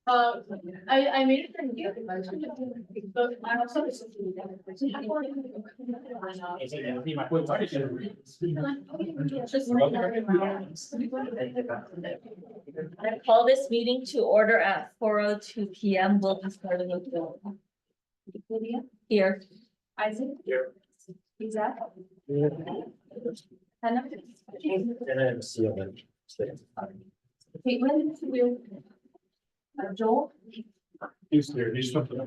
I made it for you, but I also. I call this meeting to order at 4:02 p.m. We'll be starting with Bill. Here. Isaac. Here. Isaac. Hannah. Caitlin. Joel. He's here. He's something.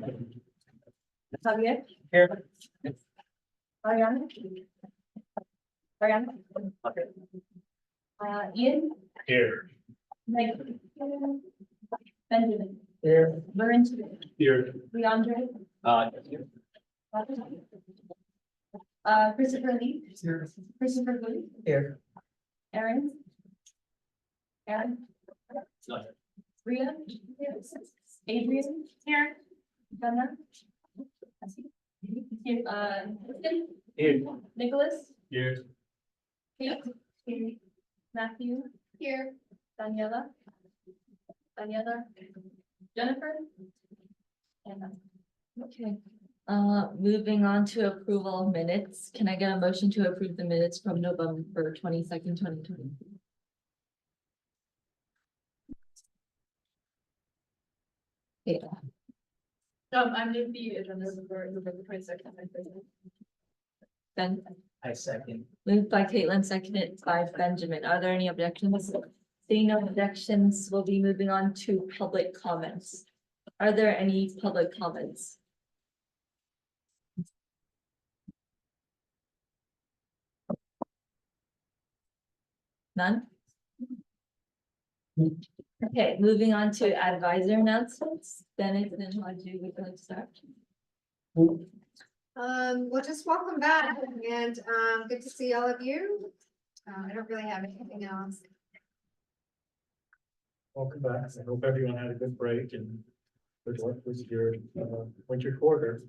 Javier. Here. Ariana. Ariana. Ian. Here. Megan. Benjamin. Here. Lorenz. Here. Leandre. Here. Christopher Lee. Here. Christopher Lee. Here. Aaron. Aaron. Rhea. Adrian. Here. Donna. Kristen. Here. Nicholas. Here. Kate. Here. Matthew. Here. Daniela. Jennifer. And okay. Moving on to approval of minutes. Can I get a motion to approve the minutes from November 22nd, 2020? Yeah. I'm in the agenda for November 22nd. Ben. I second. Moved by Caitlin, seconded by Benjamin. Are there any objections? Seeing no objections, we'll be moving on to public comments. Are there any public comments? None? Okay, moving on to advisor announcements. Dennis, then would you like to start? Well, just welcome back and good to see all of you. I don't really have anything else. Welcome back. I hope everyone had a good break and good luck with your winter quarter.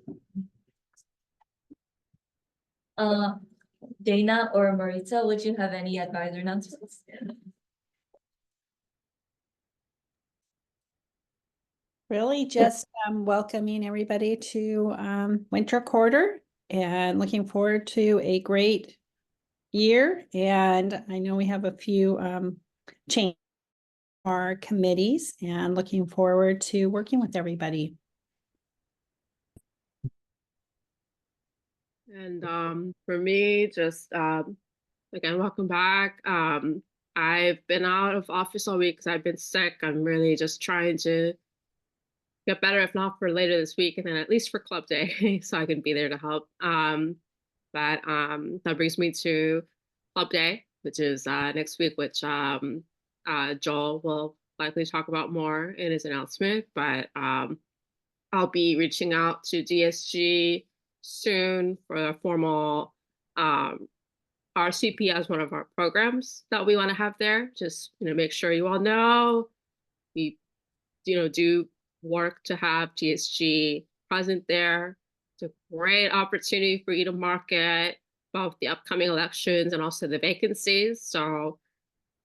Dana or Maritza, would you have any advisor announcements? Really just welcoming everybody to winter quarter and looking forward to a great year. And I know we have a few change our committees and looking forward to working with everybody. And for me, just again, welcome back. I've been out of office all week because I've been sick. I'm really just trying to get better, if not for later this week, and then at least for club day, so I can be there to help. But that brings me to club day, which is next week, which Joel will likely talk about more in his announcement. But I'll be reaching out to DSG soon for a formal RCP as one of our programs that we want to have there. Just make sure you all know we do work to have DSG present there. It's a great opportunity for you to market both the upcoming elections and also the vacancies. So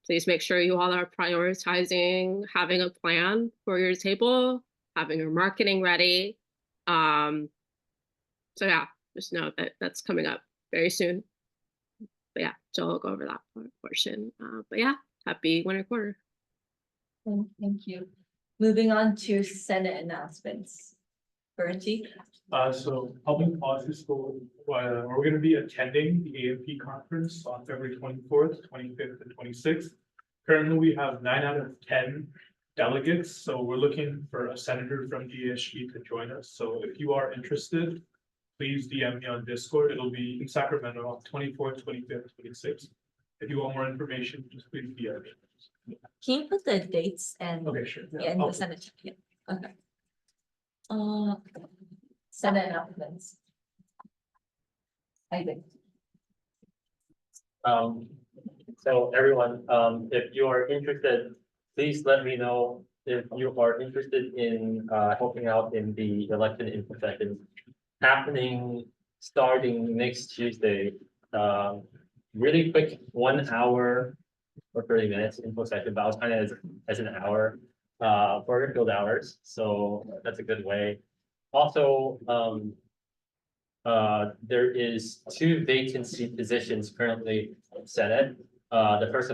please make sure you all are prioritizing having a plan for your table, having our marketing ready. So yeah, just know that that's coming up very soon. But yeah, Jill will go over that portion. But yeah, happy winter quarter. Thank you. Moving on to Senate announcements. Bertie? So public policy school, we're gonna be attending the AMP conference on February 24th, 25th, and 26th. Currently, we have 9 out of 10 delegates, so we're looking for a senator from DASG to join us. So if you are interested, please DM me on Discord. It'll be in Sacramento on 24th, 25th, 26th. If you want more information, just please DM me. Can you put the dates and Okay, sure. yeah, in the Senate? Yeah, okay. Senate announcements. I think. So everyone, if you are interested, please let me know if you are interested in helping out in the election info session happening starting next Tuesday. Really quick 1 hour or 30 minutes info session, but I was kind of as an hour for your field hours. So that's a good way. Also, there is 2 vacancy positions currently in Senate. The first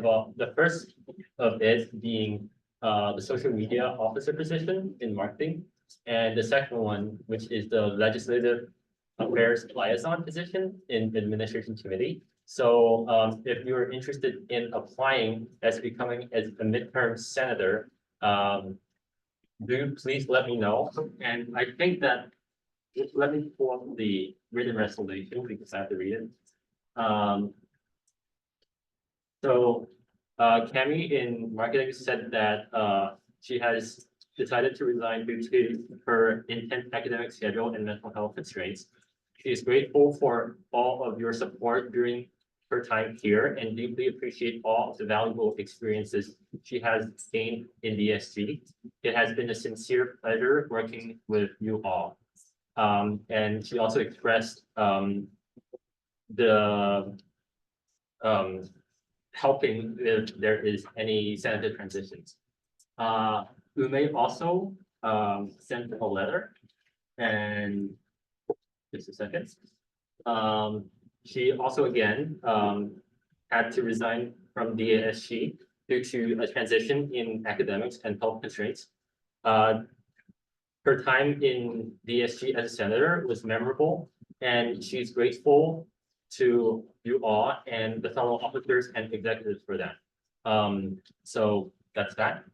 of it being the social media officer position in marketing, and the second one, which is the legislative affairs liaison position in administration committee. So if you're interested in applying as becoming as a midterm senator, do please let me know. And I think that let me pull up the written resolution because I have to read it. Cami in marketing said that she has decided to resign due to her intense academic schedule and mental health constraints. She is grateful for all of your support during her time here and deeply appreciate all of the valuable experiences she has gained in DSG. It has been a sincere pleasure working with you all. And she also expressed helping if there is any senator transitions. Ume also sent a letter, and just a second. She also again had to resign from DASG due to a transition in academics and health constraints. Her time in DSG as a senator was memorable, and she's grateful to you all and the fellow officers and executives for that. So that's that.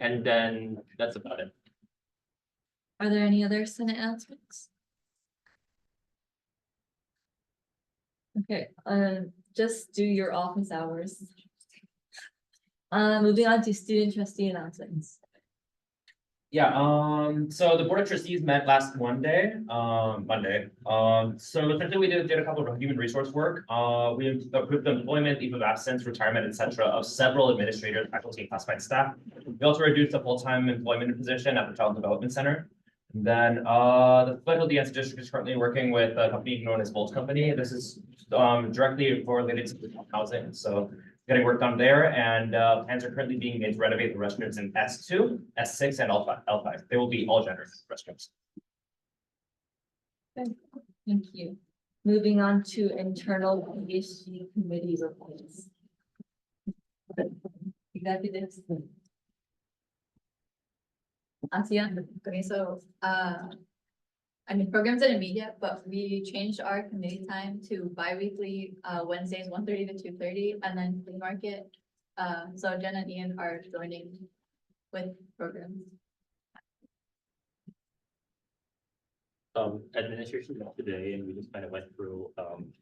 And then that's about it. Are there any other Senate announcements? Okay, just do your office hours. Moving on to student trustee announcements. Yeah, so the board of trustees met last Monday. So essentially we did a couple of human resource work. We approved the employment, leave of absence, retirement, etc. of several administrators, faculty, and classified staff. We also reduced the full-time employment position at the Child Development Center. And then the Federal DNC district is currently working with a company known as Bolt Company. This is directly related to the housing. So getting work done there, and plans are currently being made to renovate the restrooms in S2, S6, and L5. They will be all gender restrooms. Thank you. Moving on to internal DSG committee reports. Executives. Asia. Okay, so, I mean, programs and immediate, but we changed our committee time to bi-weekly, Wednesdays, 1:30 to 2:30, and then flea market. So Jen and Ian are joining with programs. Administration met today, and we just kind of went through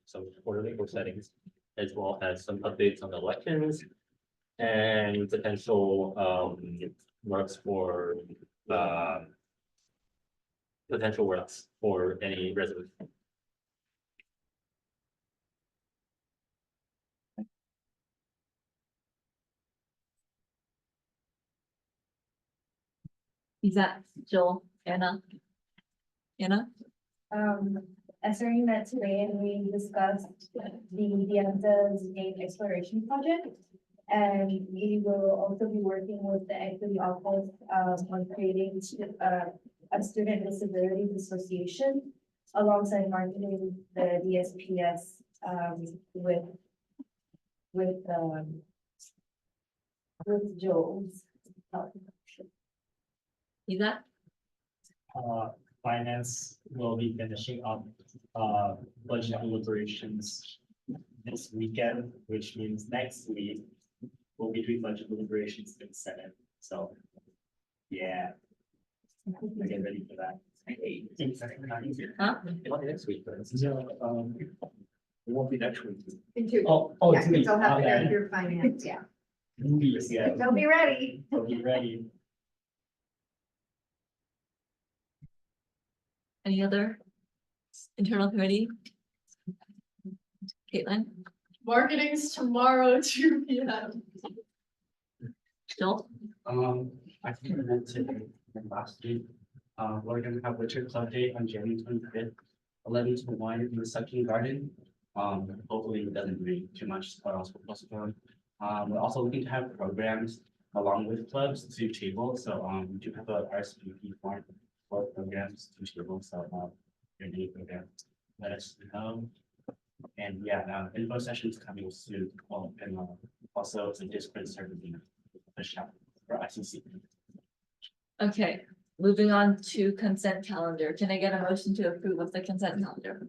some quarterly goal settings, as well as some updates on the elections and potential works for potential works for any resolution. Is that Jill, Anna? Anna? SRE met today and we discussed the state exploration project. And we will also be working with the equity office on creating a student disabilities association alongside marketing the DSPS with Joel's help. You got? Finance will be finishing up, budget deliberations this weekend, which means next week we'll be doing budget deliberations in the Senate, so, yeah. I get ready for that. Huh? Next week, but it's- It won't be next week. In two. Oh, Yeah, it's me. because they'll have to Okay. go through finance, yeah. Yeah, They'll be ready. I'll be ready. Any other internal committee? Caitlin, Marketing's tomorrow, 2 p.m. Joel, I think I meant today and last week. We're gonna have Richard Club Day on January 25th, 11 to 1 in the Sucking Garden. Hopefully it doesn't rain too much, or else we'll postpone. We're also looking to have programs along with clubs to table, so we do have a RSVP form for programs to table, so your new program, let us know. And yeah, info sessions coming soon, and also it's a Discord server being pushed out for ICC. okay, moving on to consent calendar. Can I get a motion to approve of the consent calendar?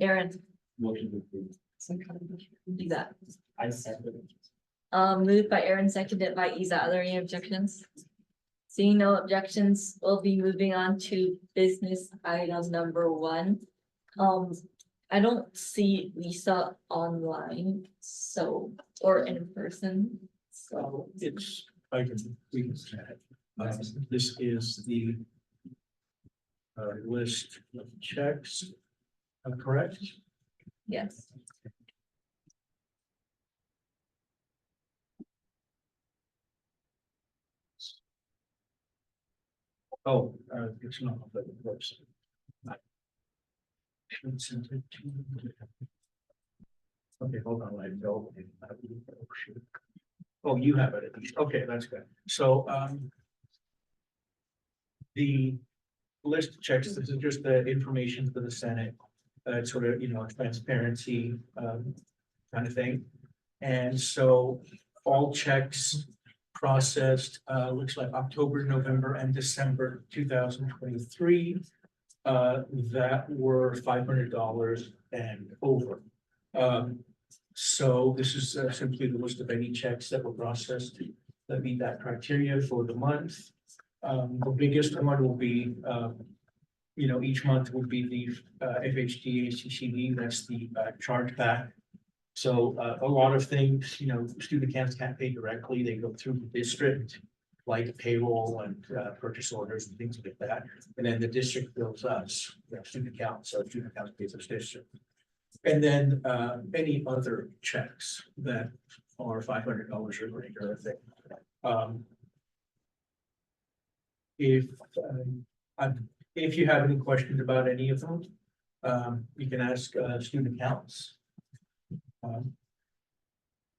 Aaron, Motion to approve. do that. I said it. Moved by Aaron, seconded by Isa. Are there any objections? Seeing no objections, we'll be moving on to business item number 1. I don't see Lisa online, so, or in person, so. It's, we can say it. This is the list of checks, correct? Yes. Oh, it's not on the website. Should send it to you. Okay, hold on, I know. Oh, you have it. Okay, that's good. So, the list of checks, this is just the information for the Senate. It's sort of, transparency, kind of thing. And so all checks processed, looks like October, November, and December 2023. That were $500 and over. So this is simply the list of any checks that were processed that meet that criteria for the month. The biggest one will be, each month would be the FHDA CCD, that's the chargeback. So a lot of things, student accounts can't pay directly, they go through the district, like payroll and purchase orders and things like that. And then the district bills us, student accounts, so student accounts pays us district. And then any other checks that are $500 or greater, I think. If you have any questions about any of them, you can ask student accounts.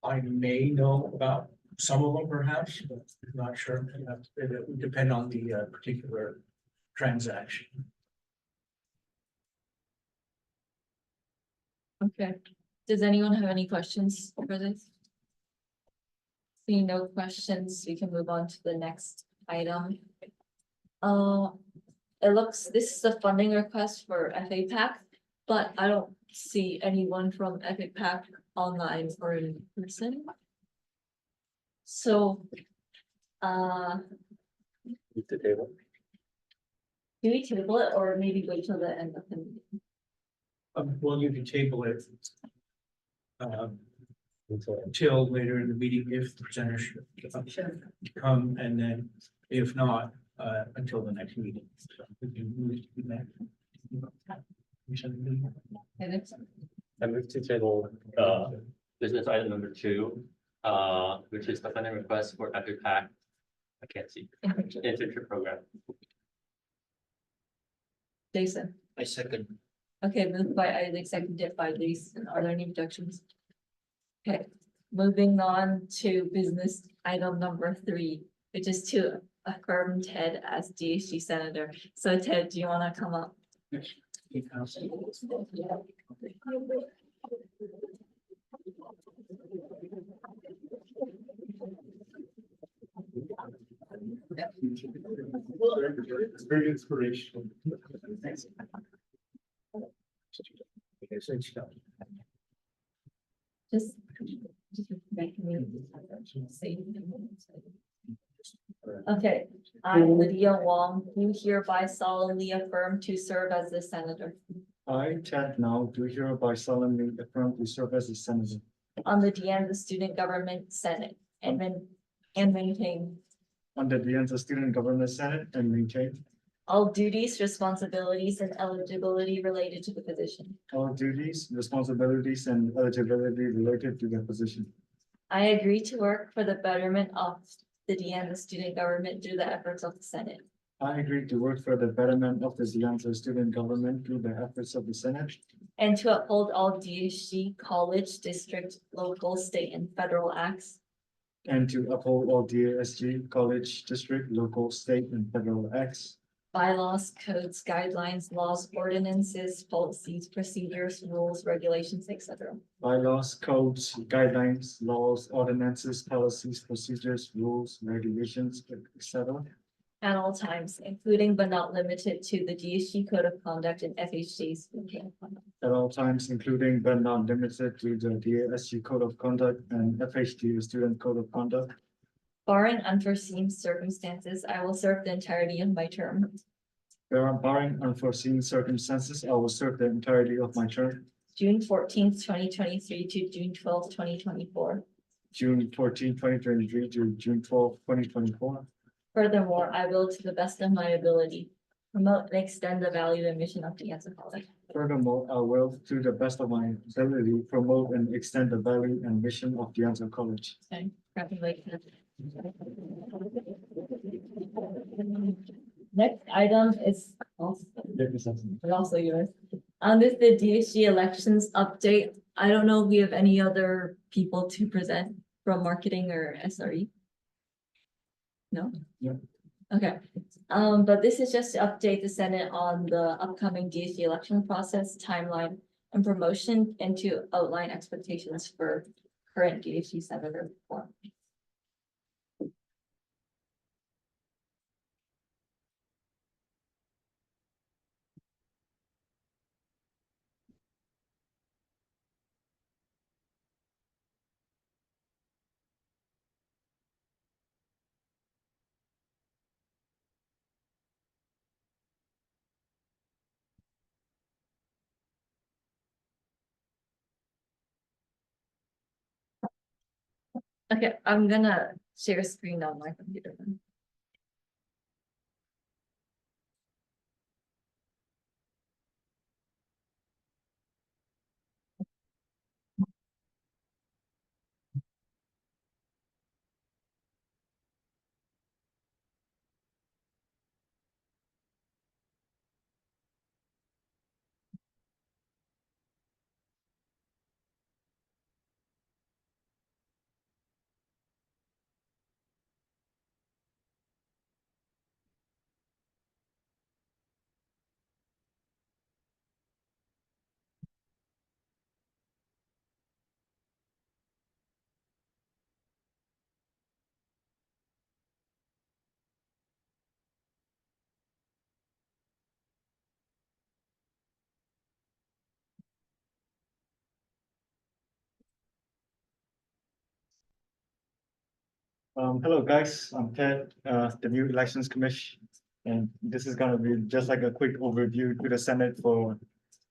I may know about some of them perhaps, but I'm not sure. It would depend on the particular transaction. Okay, does anyone have any questions for this? Seeing no questions, we can move on to the next item. This is a funding request for FAPAC, but I don't see anyone from FAPAC online or in person. So, Leave the table. do we table it or maybe wait till the end of the meeting? Well, you can table it until later in the meeting if the presenters come, and then if not, until the next meeting. So we can move to the next. I move to table, business item number 2, which is the funding request for EPIPAC. I can't see, internship program. Jason, I second. okay, moved by Isaac, seconded by Jason. Are there any objections? Okay, moving on to business item number 3, which is to affirm Ted as DHG senator. So Ted, do you wanna come up? It's very inspirational. Just. Okay, I, Lydia Wong, do hereby solemnly affirm to serve as the senator I, Ted Now, do hereby solemnly affirm to serve as a senator on the DeAnza Student Government Senate and maintain under the Anza Student Government Senate and maintain all duties, responsibilities, and eligibility related to the position. all duties, responsibilities, and eligibility related to the position. I agree to work for the betterment of the DeAnza student government through the efforts of the Senate. I agree to work for the betterment of the Anza student government through the efforts of the Senate And to uphold all DHG college, district, local, state, and federal acts. and to uphold all DASG college, district, local, state, and federal acts, Bylaws, codes, guidelines, laws, ordinances, policies, procedures, rules, regulations, etc. bylaws, codes, guidelines, laws, ordinances, policies, procedures, rules, regulations, etc. At all times, including but not limited to the DHG Code of Conduct and FHD's Code of Conduct. At all times, including but not limited to the DASG Code of Conduct and FHD Student Code of Conduct. Barring unforeseen circumstances, I will serve the entirety of my term. Barring unforeseen circumstances, I will serve the entirety of my term, June 14th, 2023 to June 12th, 2024. June 14, 2023 to June 12, 2024. Furthermore, I will, to the best of my ability, promote and extend the value and mission of DeAnza College. Furthermore, I will, to the best of my ability, promote and extend the value and mission of DeAnza College. Okay, congratulations. Next item is also yours. This is the DHG elections update. I don't know if we have any other people to present from marketing or SRE. No? Yeah. Okay, but this is just to update the Senate on the upcoming DHG election process, timeline, and promotion, and to outline expectations for current DHG senator form. Okay, I'm gonna share screen on my computer then. Hello, guys. I'm Ted, the new Elections Commission. And this is gonna be just like a quick overview to the Senate for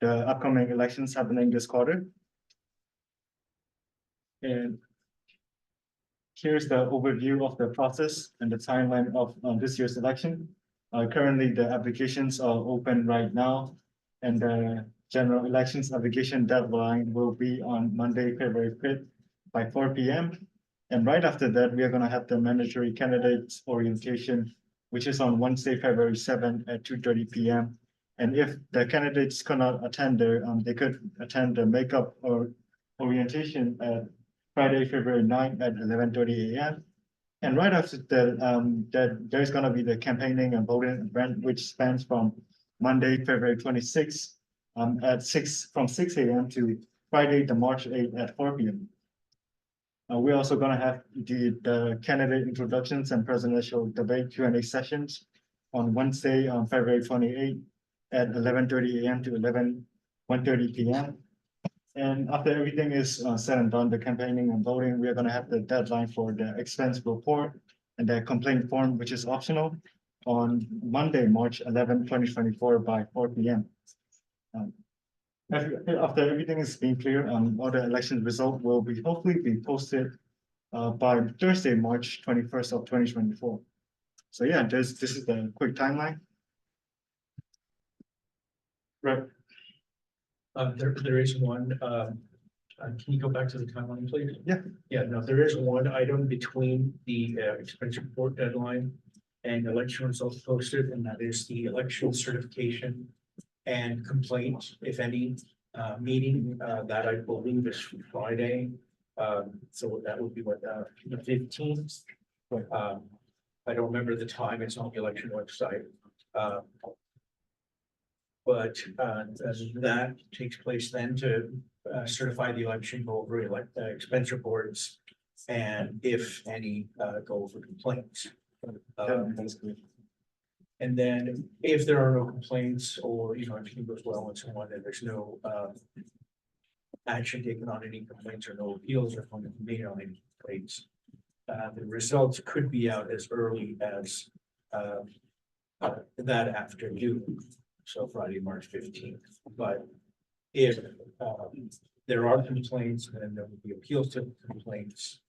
the upcoming elections happening this quarter. And here's the overview of the process and the timeline of this year's election. Currently, the applications are open right now, and the general elections application deadline will be on Monday, February 5th by 4 p.m. And right after that, we are gonna have the mandatory candidates orientation, which is on Wednesday, February 7th at 2:30 p.m. And if the candidates cannot attend there, they could attend the makeup or orientation at Friday, February 9th at 11:30 a.m. And right after that there's gonna be the campaigning and voting event, which spans from Monday, February 26th, from 6 a.m. to Friday, the March 8th at 4 p.m. We're also gonna have the candidate introductions and presidential debate Q&A sessions on Wednesday, on February 28th at 11:30 a.m. to 1:30 p.m. And after everything is said and done, the campaigning and voting, we are gonna have the deadline for the expense report and the complaint form, which is optional, on Monday, March 11, 2024 by 4 p.m. After everything is being clear, all the election result will be hopefully be posted by Thursday, March 21st of 2024. So yeah, this is the quick timeline. Right. There is one, can you go back to the timeline, please? Yeah. Yeah, no, there is one item between the expense report deadline and election results posted, and that is the election certification and complaint, if any, meeting, that I believe is Friday. So that would be what, the 15th. I don't remember the time, it's on the election website. But that takes place then to certify the election, go over expense reports, and if any, go over complaints. That's good. And then if there are no complaints, or if everything goes well and so on, and there's no action taken on any complaints or no appeals are made on any complaints, the results could be out as early as that afternoon. So Friday, March 15th, but if there are complaints, then there will be appeals to complaints.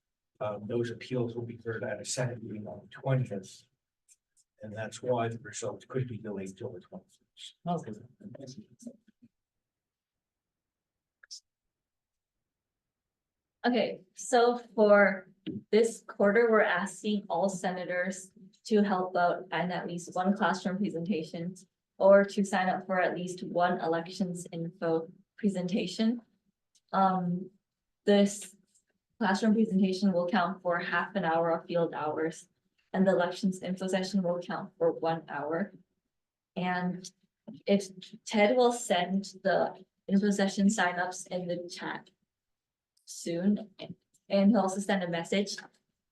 Those appeals will be heard at a Senate meeting on the 20th. And that's why the results could be delayed till the 21st. Okay. Okay, so for this quarter, we're asking all senators to help out in at least one classroom presentation or to sign up for at least one elections info presentation. This classroom presentation will count for half an hour of field hours, and the elections info session will count for 1 hour. And if Ted will send the info session signups in the chat soon, and he'll also send a message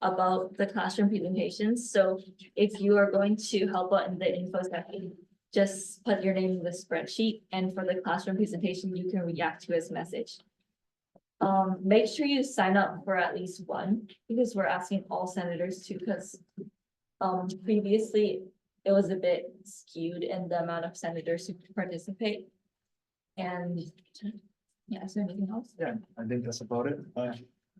about the classroom presentations. So if you are going to help out in the info session, just put your name in the spreadsheet, and for the classroom presentation, you can react to his message. Make sure you sign up for at least one, because we're asking all senators to, because previously it was a bit skewed in the amount of senators who participate. And yeah, is there anything else? Yeah, I think that's about it.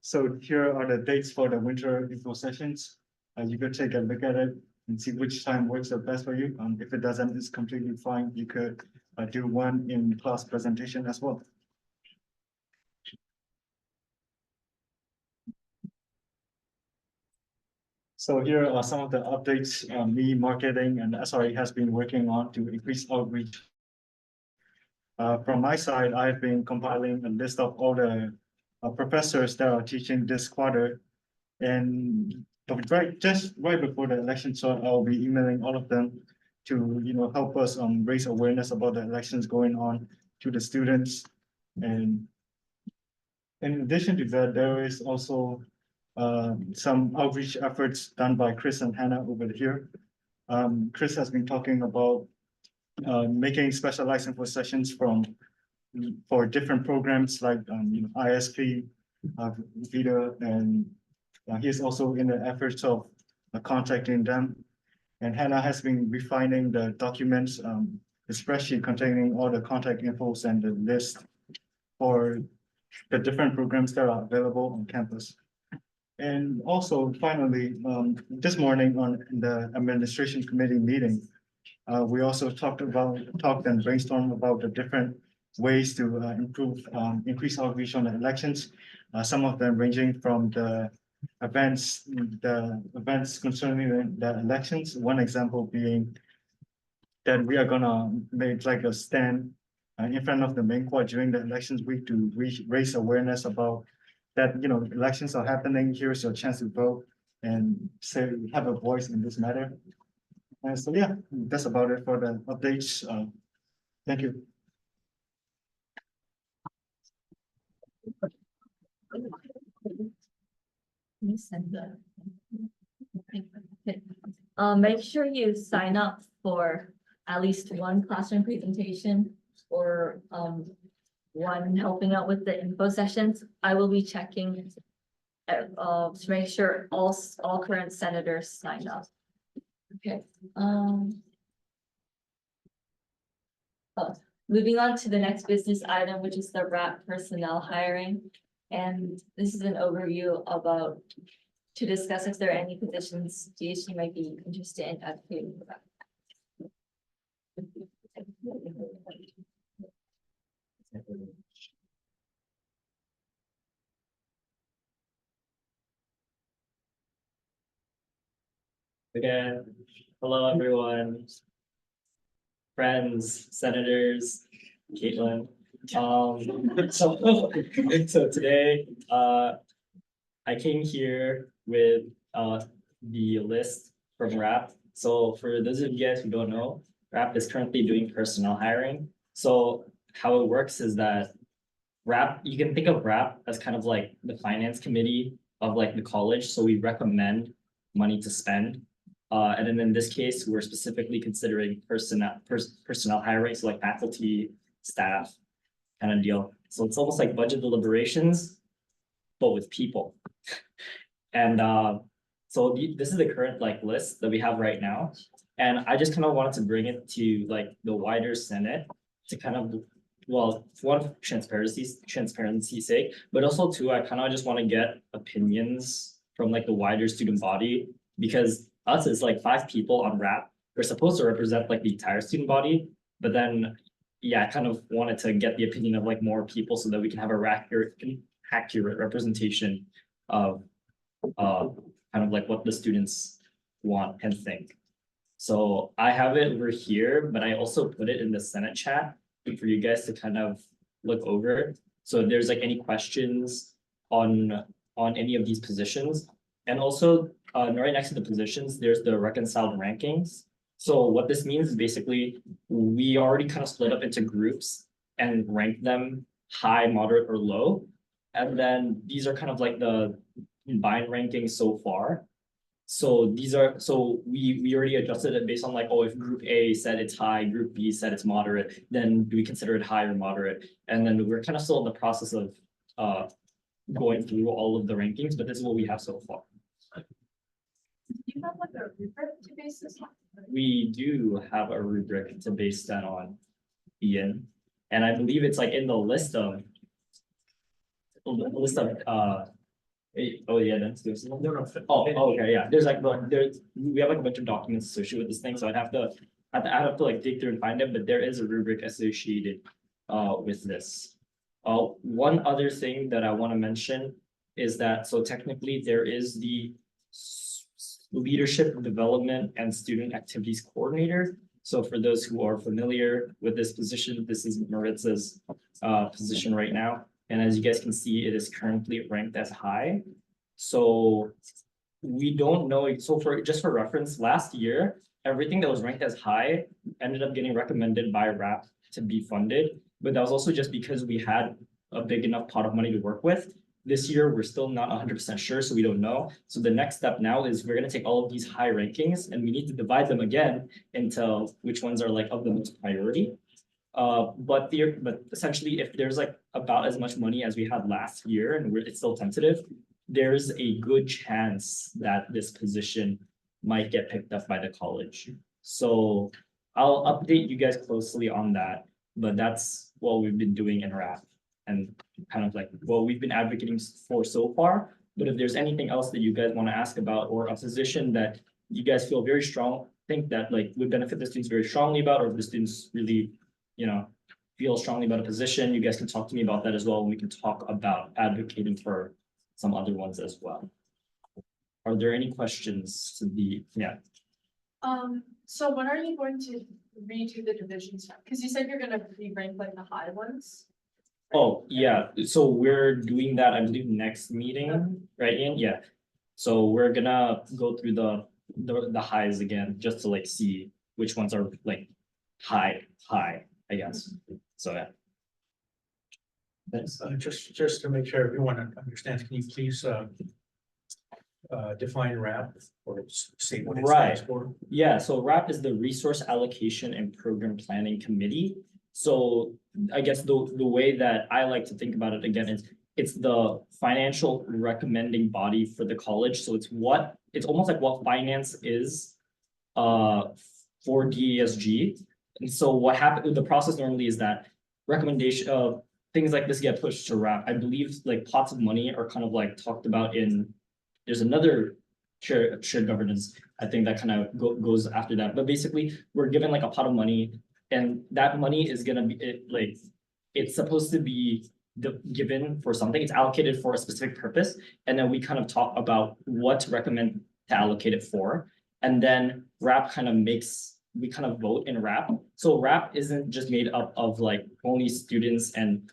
So here are the dates for the winter info sessions. You could take a look at it and see which time works the best for you. If it doesn't, it's completely fine. You could do one in class presentation as well. So here are some of the updates me, marketing, and SRE has been working on to increase outreach. From my side, I've been compiling a list of all the professors that are teaching this quarter. And just right before the election, so I'll be emailing all of them to help us raise awareness about the elections going on to the students. And in addition to that, there is also some outreach efforts done by Chris and Hannah over here. Chris has been talking about making specialized info sessions for different programs like ISP, VITA, and he's also in the efforts of contacting them. And Hannah has been refining the documents, the spreadsheet containing all the contact infos and the list for the different programs that are available on campus. And also, finally, this morning in the administration committee meeting, we also talked and brainstormed about the different ways to increase outreach on the elections. Some of them ranging from the events concerning the elections. One example being that we are gonna make like a stand in front of the main court during the elections week to raise awareness about that, elections are happening. Here's your chance to vote. and say, have a voice in this matter. And so, yeah, that's about it for the updates. Thank you. You send that. Make sure you sign up for at least one classroom presentation or, one helping out with the info sessions. I will be checking to make sure all current senators sign up. Okay, oh, moving on to the next business item, which is the RAP personnel hiring. And this is an overview about to discuss if there are any positions DHG might be interested in advocating for that. Again, hello everyone. Friends, senators, Caitlin. So today, I came here with the list from RAP. So for those of you guys who don't know, RAP is currently doing personnel hiring. So how it works is that RAP, you can think of RAP as kind of like the finance committee of like the college. So we recommend money to spend. And then in this case, we're specifically considering personnel hiring, so like faculty, staff kind of deal. So it's almost like budget deliberations, but with people. And so this is the current like list that we have right now. And I just kind of wanted to bring it to like the wider Senate to kind of, well, one, transparency's sake, but also two, I kind of just want to get opinions from like the wider student body, because us is like 5 people on RAP. We're supposed to represent like the entire student body, but then, yeah, I kind of wanted to get the opinion of like more people so that we can have a accurate representation of kind of like what the students want and think. So I have it over here, but I also put it in the Senate chat for you guys to kind of look over. So if there's like any questions on any of these positions, and also right next to the positions, there's the reconciled rankings. So what this means is basically we already kind of split up into groups and rank them high, moderate, or low. And then these are kind of like the combined rankings so far. So these are, so we already adjusted it based on like, oh, if group A said it's high, group B said it's moderate, then do we consider it high or moderate? And then we're kind of still in the process of going through all of the rankings, but this is what we have so far. Do you have like a rubric to base this on? We do have a rubric to base that on, Ian. And I believe it's like in the list of oh yeah, that's good. Oh, okay, yeah. There's like we have like a bunch of documents associated with this thing, so I'd have to like dig through and find it, but there is a rubric associated with this. One other thing that I want to mention is that so technically there is the Leadership Development and Student Activities Coordinator. So for those who are familiar with this position, this is Maritza's position right now. And as you guys can see, it is currently ranked as high. So we don't know. So just for reference, last year, everything that was ranked as high ended up getting recommended by RAP to be funded. But that was also just because we had a big enough pot of money to work with. This year, we're still not 100% sure, so we don't know. So the next step now is we're going to take all of these high rankings and we need to divide them again into which ones are like of the most priority. But essentially, if there's like about as much money as we had last year and it's still tentative, there's a good chance that this position might get picked up by the college. So I'll update you guys closely on that, but that's what we've been doing in RAP and kind of like what we've been advocating for so far. But if there's anything else that you guys want to ask about or a position that you guys feel very strong, think that like would benefit the students very strongly about, or if the students really, you know, feel strongly about a position, you guys can talk to me about that as well. And we can talk about advocating for some other ones as well. Are there any questions to the, yeah. So when are you going to redo the divisions? Because you said you're gonna re-rank like the high ones. Oh, yeah, so we're doing that, I believe, next meeting, right, Ian? Yeah. So we're gonna go through the highs again, just to like see which ones are like high, I guess. So yeah. Thanks. Just to make sure everyone understands, can you please define RAP or say what it stands Right. for? Yeah, so RAP is the Resource Allocation and Program Planning Committee. So I guess the way that I like to think about it again is it's the financial recommending body for the college. So it's almost like what finance is for DASG. And so what happened, the process normally is that recommendation of things like this get pushed to RAP. I believe like pots of money are kind of like talked about in, there's another shared governance, I think that kind of goes after that. But basically, we're given like a pot of money, and that money is gonna be it's supposed to be given for something. It's allocated for a specific purpose, and then we kind of talk about what to recommend to allocate it for. And then RAP kind of we kind of vote in RAP. So RAP isn't just made up of like only students and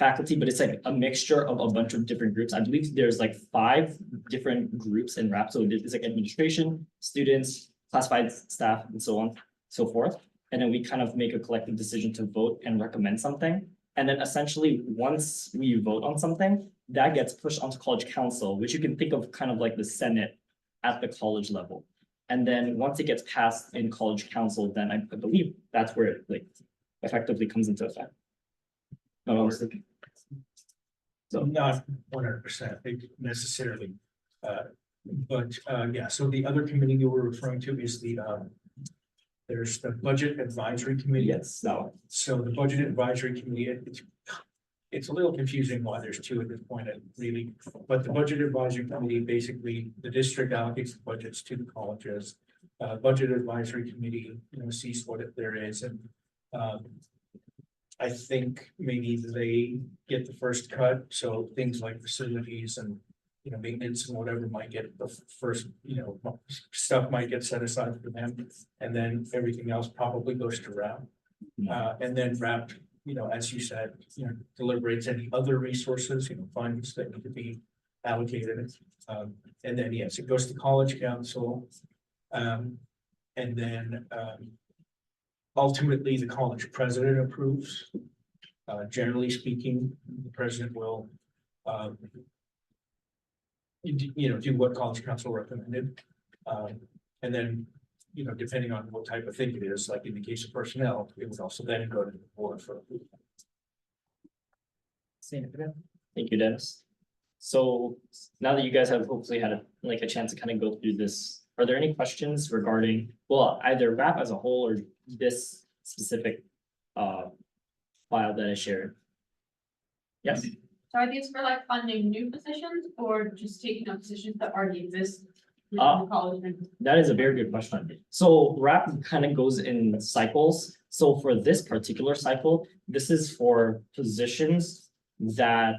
faculty, but it's like a mixture of a bunch of different groups. I believe there's like 5 different groups in RAP. So it's like administration, students, classified staff, and so on, so forth. And then we kind of make a collective decision to vote and recommend something. And then essentially, once we vote on something, that gets pushed onto college council, which you can think of kind of like the Senate at the college level. And then once it gets passed in college council, then I believe that's where it like effectively comes into effect. So not 100% necessarily. But yeah, so the other committee you were referring to is there's the Budget Advisory Committee. Yes, that one. So the Budget Advisory Committee, it's a little confusing why there's 2 at this point, really. But the Budget Advisory Committee, basically, the district allocates the budgets to the colleges. Budget Advisory Committee, sees what there is, and I think maybe they get the first cut, so things like facilities and, maintenance and whatever might get the first, stuff might get set aside for them. And then everything else probably goes to RAP. And then RAP, as you said, deliberates any other resources, funds that need to be allocated. And then, yes, it goes to college council. And then, ultimately, the college president approves. Generally speaking, the president will, do what college council recommended. And then, depending on what type of thing it is, like in the case of personnel, it would also then go to the board for approval. Thank you, Dennis. So now that you guys have hopefully had a chance to kind of go through this, are there any questions regarding, well, either RAP as a whole or this specific file that I shared? Yes. So are these for like funding new positions or just taking up positions that already exist within the college? That is a very good question. So RAP kind of goes in cycles. So for this particular cycle, this is for positions that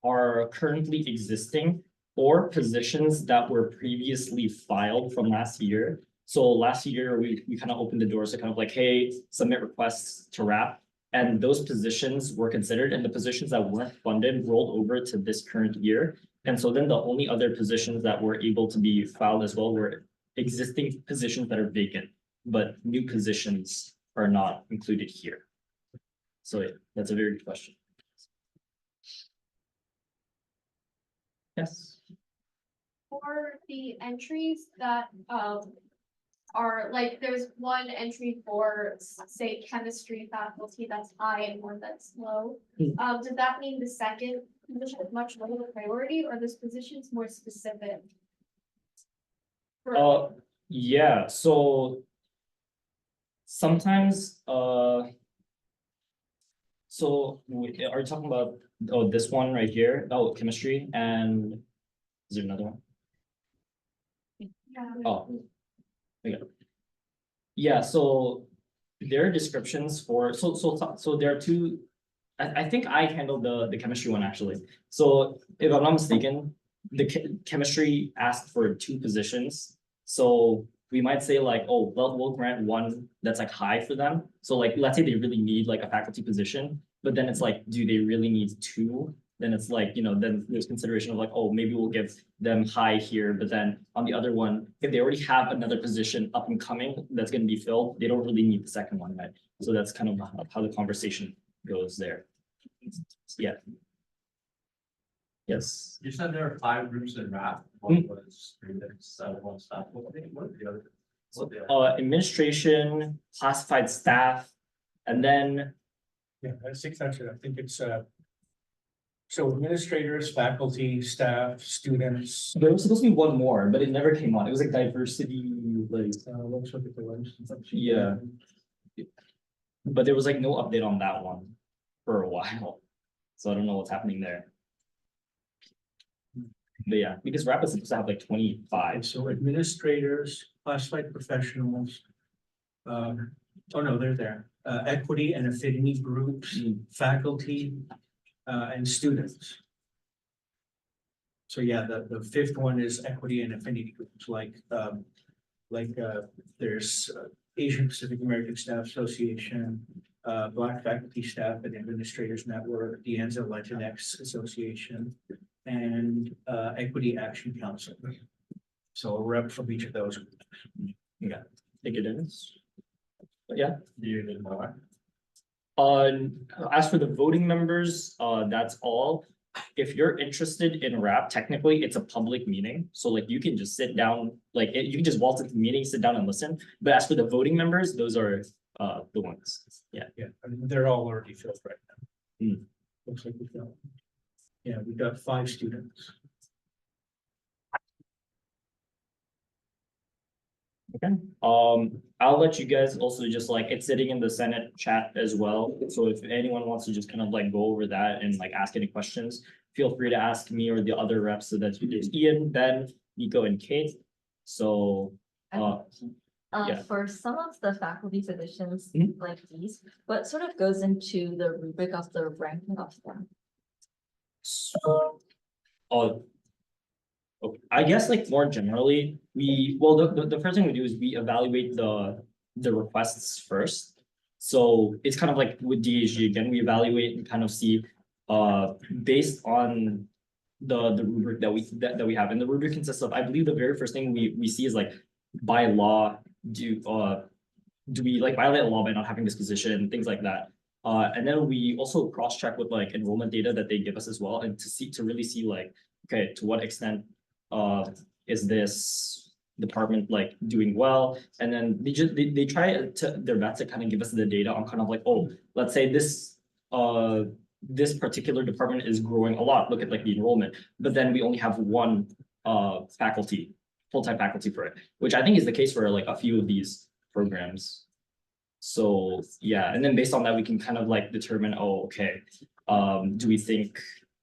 are currently existing or positions that were previously filed from last year. So last year, we kind of opened the doors to kind of like, hey, submit requests to RAP. And those positions were considered, and the positions that weren't funded rolled over to this current year. And so then the only other positions that were able to be filed as well were existing positions that are vacant, but new positions are not included here. So yeah, that's a very good question. Yes. For the entries that are like, there's one entry for, say, chemistry faculty that's high and one that's low. Does that mean the second position is much lower priority, or this position is more specific? Yeah, so sometimes so are you talking about this one right here? Oh, chemistry, and is there another one? Yeah. Oh, okay. Yeah, so there are descriptions for so there are 2. I think I handled the chemistry one actually. So if I'm not mistaken, the chemistry asked for 2 positions. So we might say like, oh, we'll grant one that's like high for them. So like, let's say they really need like a faculty position, but then it's like, do they really need 2 then it's like, then there's consideration of like, oh, maybe we'll give them high here, but then on the other one, if they already have another position up and coming that's gonna be filled, they don't really need the second one, right? So that's kind of how the conversation goes there. Yeah. Yes. You said there are 5 groups in RAP. One was students, one staff. What are the other? Administration, classified staff, and then Yeah, I think that's it. I think it's, so administrators, faculty, staff, students. there was supposed to be one more, but it never came on. It was like diversity, like, Let's look at the ones. yeah. But there was like no update on that one for a while. So I don't know what's happening there. But yeah, because RAP is supposed to have like 25. So administrators, classified professionals. Oh no, they're there. Equity and affinity groups, faculty, and students. So yeah, the fifth one is equity and affinity groups, like there's Asian Pacific American Staff Association, Black Faculty Staff and Administrators Network, the Anza Latinx Association, and Equity Action Council. So a rep from each of those. Yeah, I think it is. But yeah. Do you need more? As for the voting members, that's all. If you're interested in RAP, technically it's a public meeting, so like you can just sit down, like you can just waltz into the meeting, sit down and listen. But as for the voting members, those are the ones. Yeah. Yeah, I mean, they're all already filled right now. Mm. Looks like we've got. Yeah, we've got 5 students. Okay, I'll let you guys also just like, it's sitting in the Senate chat as well. So if anyone wants to just kind of like go over that and like ask any questions, feel free to ask me or the other reps. So that's there's Ian, Ben, Nico, and Kate. So yeah. For some of the faculty positions Mhm. like these, what sort of goes into the rubric of the ranking of them? So, okay, I guess like more generally, the first thing we do is we evaluate the requests first. So it's kind of like with DASG again, we evaluate and kind of see based on the rubric that we have. And the rubric consists of, I believe the very first thing we see is like by law, do we like violate a law by not having this position, things like that. And then we also cross-check with like enrollment data that they give us as well, and to really see like, okay, to what extent is this department like doing well? And then they try their best to kind of give us the data on kind of like, oh, let's say this this particular department is growing a lot. Look at like the enrollment, but then we only have one faculty, full-time faculty for it, which I think is the case for like a few of these programs. So yeah, and then based on that, we can kind of like determine, oh, okay, do we think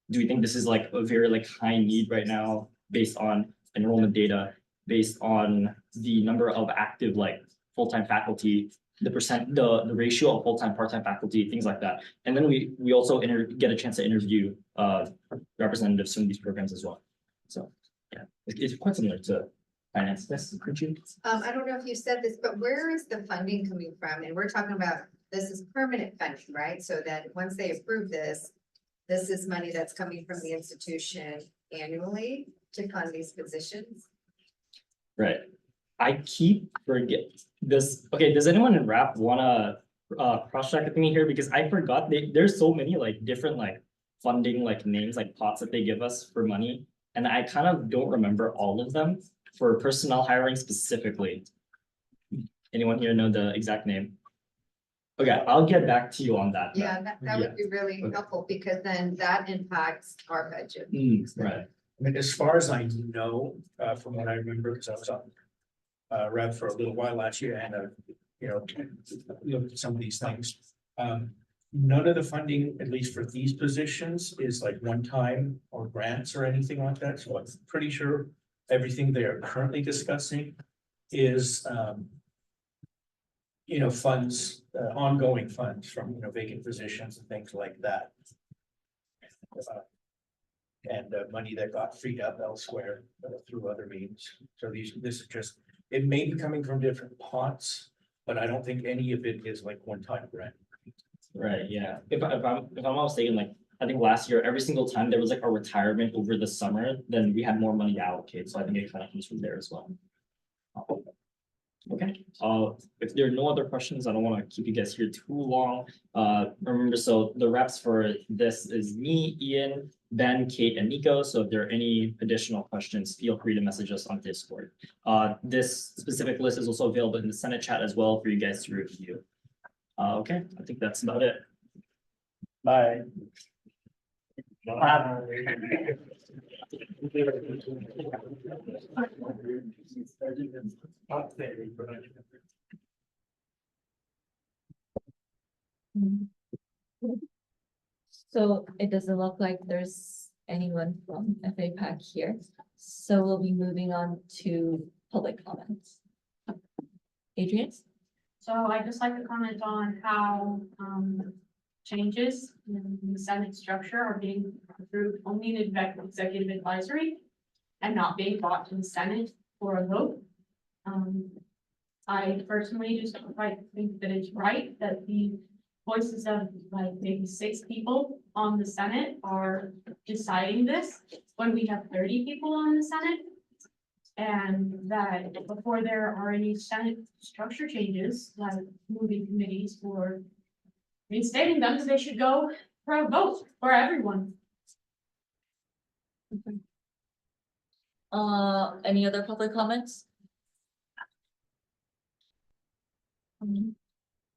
this is like a very like high need right now based on enrollment data, based on the number of active like full-time faculty, the ratio of full-time, part-time faculty, things like that. And then we also get a chance to interview representatives from these programs as well. So yeah, it's quite similar to finance. Could you? I don't know if you said this, but where is the funding coming from? And we're talking about, this is permanent funding, right? So that once they approve this is money that's coming from the institution annually to fund these positions. Right. I keep forget this. Okay, does anyone in RAP wanna cross-check with me here? Because I forgot there's so many like different like funding like names, like pots that they give us for money. And I kind of don't remember all of them for personnel hiring specifically. Anyone here know the exact name? Okay, I'll get back to you on that. Yeah, that would be really Okay. helpful, because then that impacts our budget. Right. I mean, as far as I know, from what I remember, because I was on rep for a little while last year and, looked at some of these things. None of the funding, at least for these positions, is like one time or grants or anything like that. So I'm pretty sure everything they are currently discussing is, funds, ongoing funds from, vacant positions and things like that. And money that got freed up elsewhere through other means. So this is just, it may be coming from different pots, but I don't think any of it is like one-time grant. Right, yeah. If I'm not mistaken, like I think last year, every single time there was like a retirement over the summer, then we had more money to allocate, so I think it kind of comes from there as well. Okay, if there are no other questions, I don't want to keep you guys here too long. Remember, so the reps for this is me, Ian, Ben, Kate, and Nico. So if there are any additional questions, feel free to message us on Discord. This specific list is also available in the Senate chat as well for you guys to review. Okay, I think that's about it. Bye. So it doesn't look like there's anyone from FA PAC here, so we'll be moving on to public comments. Adrian? So I'd just like to comment on how, changes in the Senate structure are being approved only in executive advisory and not being brought to the Senate for a vote. I personally just don't quite think that it's right that the voices of like maybe 6 people on the Senate are deciding this when we have 30 people on the Senate. And that before there are any Senate structure changes, like moving committees or reinstating them, they should go for a vote for everyone. Any other public comments?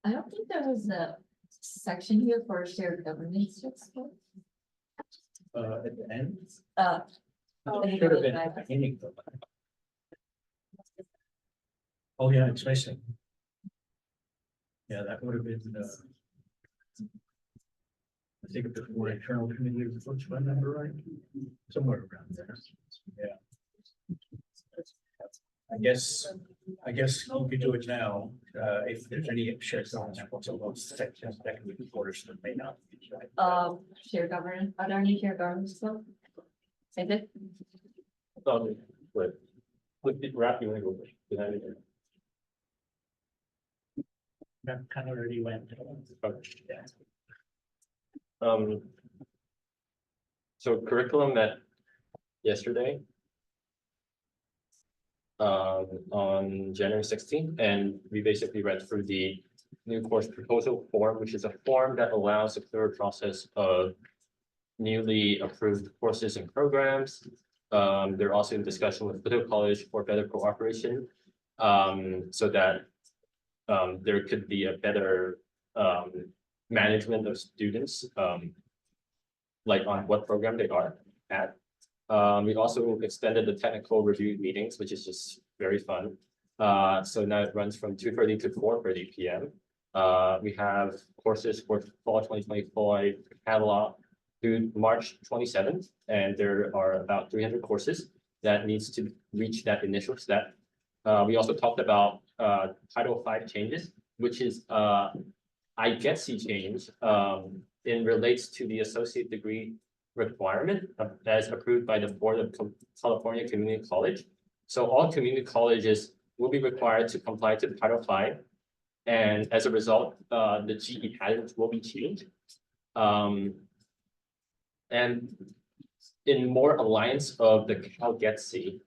I don't think there was a section here for shared governance. At the end. Should have been at the beginning. Oh, yeah, it's missing. Yeah, that would have been, I think before internal committee reports, if I remember right, somewhere around there. Yeah. I guess you could do it now, if there's any shared governance, those sections that can be reporters that may not. Shared governance, are there any shared governance? Is it? With the wrap, you want to go behind it? That kind of already went. Yeah. So curriculum met yesterday. On January 16th, and we basically read through the new course proposal form, which is a form that allows a clearer process of newly approved courses and programs. They're also in discussion with Political College for better cooperation, so that there could be a better management of students, like on what program they are at. We also extended the technical review meetings, which is just very fun. So now it runs from 2:30 to 4:30 p.m. We have courses for fall 2025 catalog through March 27th, and there are about 300 courses that needs to reach that initial step. We also talked about Title V changes, which is I get C change. It relates to the associate degree requirement as approved by the Board of California Community College. So all community colleges will be required to comply to Title V. And as a result, the GE patterns will be changed. And in more alliance of the Cal Get C.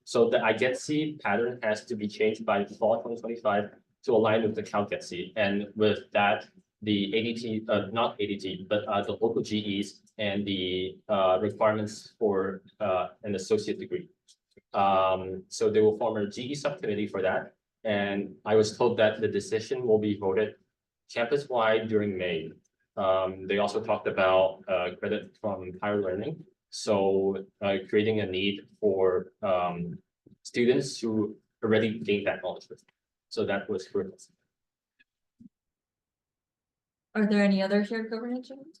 So the I Get C pattern has to be changed by fall 2025 to align with the Cal Get C. And with that, the ADT, not ADT, but the local GEs and the requirements for an associate degree. So they will form a GE subcommittee for that. And I was told that the decision will be voted campus-wide during May. They also talked about credit from higher learning. So creating a need for students who already gained that knowledge. So that was critical. Are there any other shared governance changes?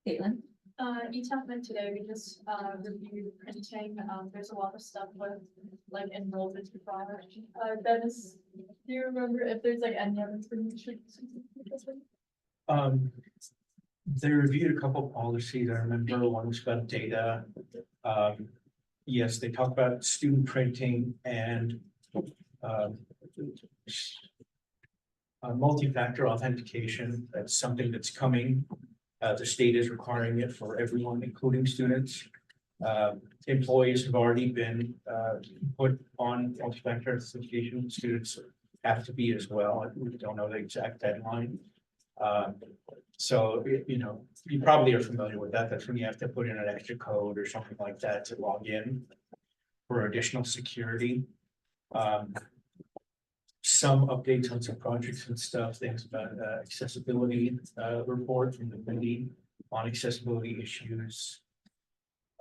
Caitlin? ETAP meant today, we just reviewed printing. There's a lot of stuff with like enrollment product. Dennis, do you remember if there's like any other information? They reviewed a couple policies. I remember one was about data. Yes, they talked about student printing and multi-factor authentication. That's something that's coming. The state is requiring it for everyone, including students. Employees have already been put on multi-factor authentication. Students have to be as well. We don't know the exact deadline. So, you know, you probably are familiar with that. That's when you have to put in an extra code or something like that to log in for additional security. Some updates on some projects and stuff, things about accessibility report from the committee on accessibility issues.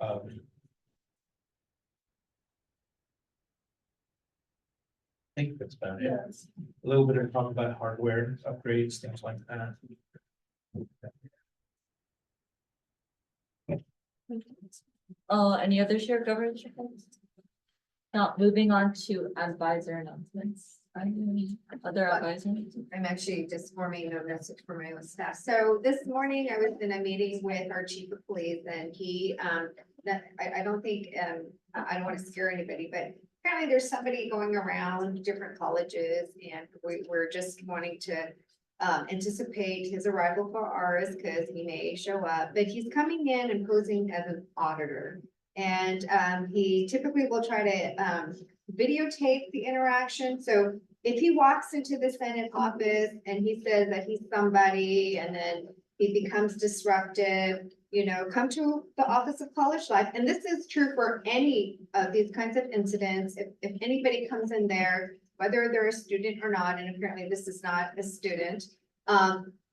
I think that's about it. A little bit of talk about hardware upgrades, things like that. Any other shared governance reports? Not moving on to advisor announcements. Other advisor announcements? I'm actually just forming a message for my own staff. So this morning I was in a meeting with our chief of police and he, I don't think, I don't want to scare anybody, but apparently there's somebody going around different colleges and we're just wanting to anticipate his arrival for ours because he may show up, but he's coming in and posing as an auditor. And he typically will try to videotape the interaction. So if he walks into the Senate office and he says that he's somebody and then he becomes disruptive, you know, come to the Office of College Life. And this is true for any of these kinds of incidents. If anybody comes in there, whether they're a student or not, and apparently this is not a student,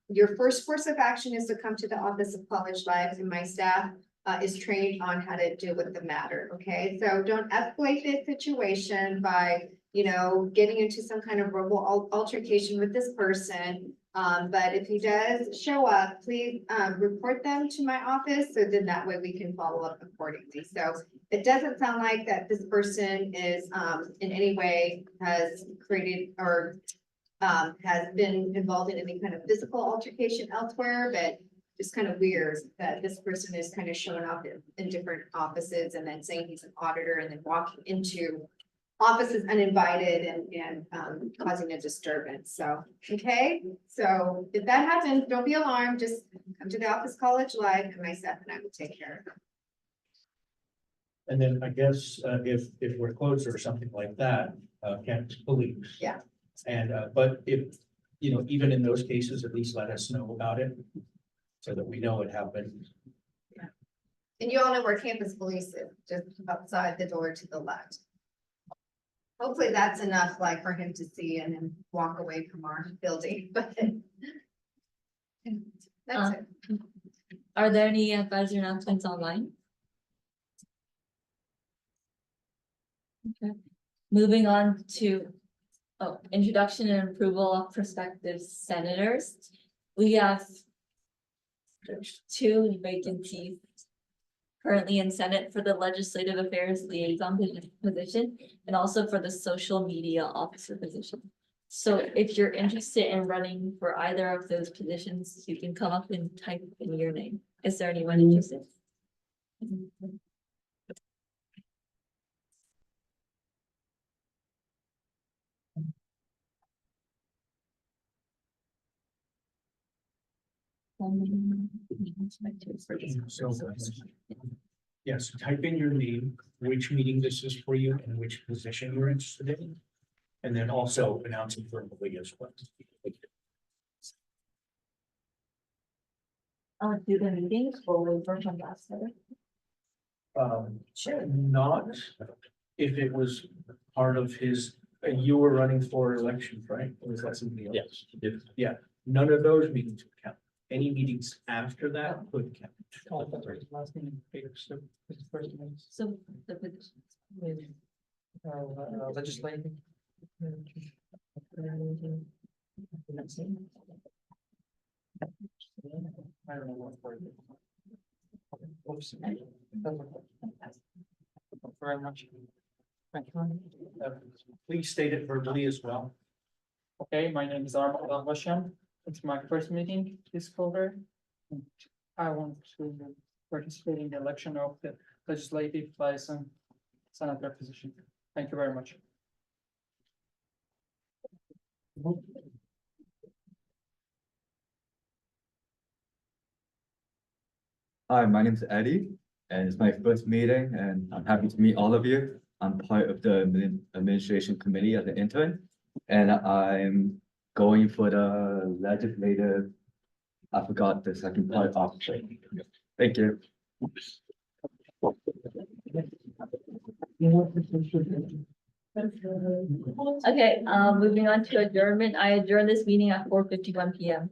your first course of action is to come to the Office of College Life, and my staff is trained on how to deal with the matter, okay? So don't escalate this situation by, you know, getting into some kind of verbal altercation with this person. But if he does show up, please report them to my office, so then that way we can follow up accordingly. So it doesn't sound like that this person is in any way has created or has been involved in any kind of physical altercation elsewhere, but just kind of weird that this person is kind of showing up in different offices and then saying he's an auditor and then walking into offices uninvited and causing a disturbance. So, okay. So if that happens, don't be alarmed. Just come to the Office College Live and my staff and I will take care of it. And then I guess if we're closed or something like that, campus police. Yeah. And but if, you know, even in those cases, at least let us know about it so that we know it happened. And you all know where campus police is, just outside the door to the left. Hopefully that's enough like for him to see and then walk away from our building, but that's it. Are there any advisor announcements online? Okay, moving on to introduction and approval of prospective senators. We have 2 vacancies currently in Senate for the Legislative Affairs Liaison position and also for the Social Media Officer position. So if you're interested in running for either of those positions, you can come up and type in your name. Is there anyone interested? So, yes, type in your name, which meeting this is for you and which position you're interested in. And then also announce it verbally as well. Do the meetings roll over from last year? Sure. Not if it was part of his, you were running for election, right? Or was that somebody else? Yes. Yeah, none of those meetings would count. Any meetings after that would count. So the positions. Legislative. I don't know what word. Oops. Very much. Thank you. Please state it verbally as well. Okay, my name is Armand Al-Basham. It's my first meeting this quarter. I want to participate in the election of the legislative liaison senator position. Thank you very much. Hi, my name is Eddie, and it's my first meeting, and I'm happy to meet all of you. I'm part of the administration committee as an intern, and I'm going for the legislative. I forgot the second part of. Thank you. Okay, moving on to adjournment. I adjourn this meeting at 4:51 PM.